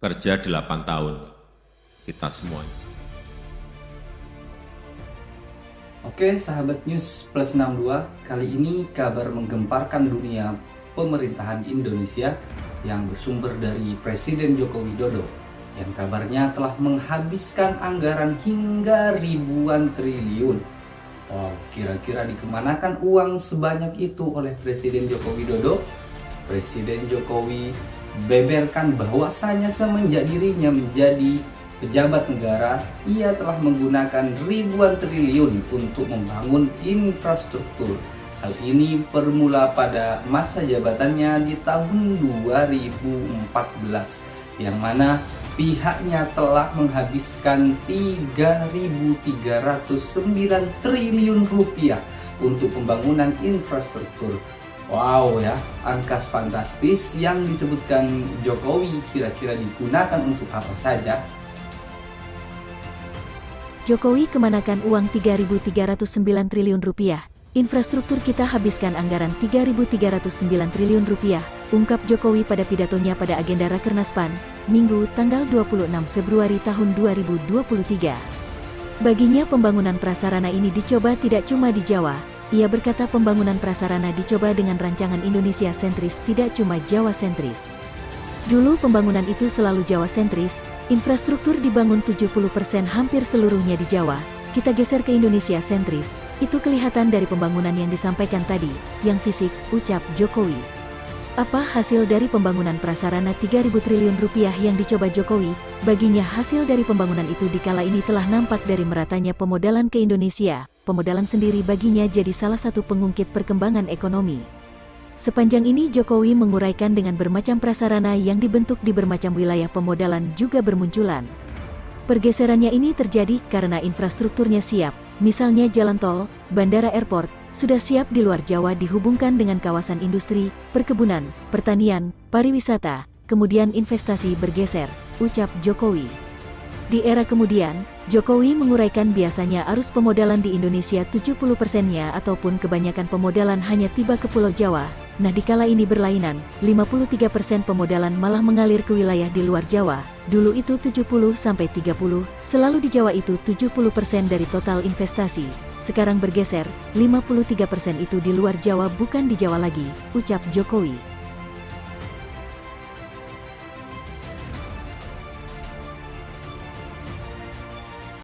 kerja 8 tahun, kita semuanya. Oke, sahabat News Plus 62, kali ini kabar menggemparkan dunia pemerintahan Indonesia yang bersumber dari Presiden Joko Widodo yang kabarnya telah menghabiskan anggaran hingga ribuan triliun. Wow, kira-kira dikemanakan uang sebanyak itu oleh Presiden Joko Widodo? Presiden Jokowi beberkan bahwasanya semenjak dirinya menjadi pejabat negara, ia telah menggunakan ribuan triliun untuk membangun infrastruktur. Hal ini bermula pada masa jabatannya di tahun 2014, yang mana pihaknya telah menghabiskan 3.309 triliun rupiah untuk pembangunan infrastruktur. Wow ya, angka fantastis yang disebutkan Jokowi kira-kira digunakan untuk apa saja? Jokowi kemanakan uang 3.309 triliun rupiah. Infrastruktur kita habiskan anggaran 3.309 triliun rupiah, ungkap Jokowi pada pidatonya pada agenda Rakernas PAN, Minggu tanggal 26 Februari tahun 2023. Baginya pembangunan prasarana ini dicoba tidak cuma di Jawa. Ia berkata pembangunan prasarana dicoba dengan rancangan Indonesia sentris, tidak cuma Jawa sentris. Dulu pembangunan itu selalu Jawa sentris, infrastruktur dibangun 70% hampir seluruhnya di Jawa, kita geser ke Indonesia sentris, itu kelihatan dari pembangunan yang disampaikan tadi, yang fisik, ucap Jokowi. Apa hasil dari pembangunan prasarana 3.000 triliun rupiah yang dicoba Jokowi? Baginya hasil dari pembangunan itu dikala ini telah nampak dari meratanya pemodalan ke Indonesia. Pemodalan sendiri baginya jadi salah satu pengungkit perkembangan ekonomi. Sepanjang ini Jokowi menguraikan dengan bermacam prasarana yang dibentuk di bermacam wilayah pemodalan juga bermunculan. Pergeserannya ini terjadi karena infrastrukturnya siap, misalnya jalan tol, bandara airport, sudah siap di luar Jawa dihubungkan dengan kawasan industri, perkebunan, pertanian, pariwisata, kemudian investasi bergeser, ucap Jokowi. Di era kemudian, Jokowi menguraikan biasanya arus pemodalan di Indonesia 70%-nya ataupun kebanyakan pemodalan hanya tiba ke Pulau Jawa. Nah dikala ini berlainan, 53% pemodalan malah mengalir ke wilayah di luar Jawa. Dulu itu 70-30, selalu di Jawa itu 70% dari total investasi. Sekarang bergeser, 53% itu di luar Jawa bukan di Jawa lagi, ucap Jokowi.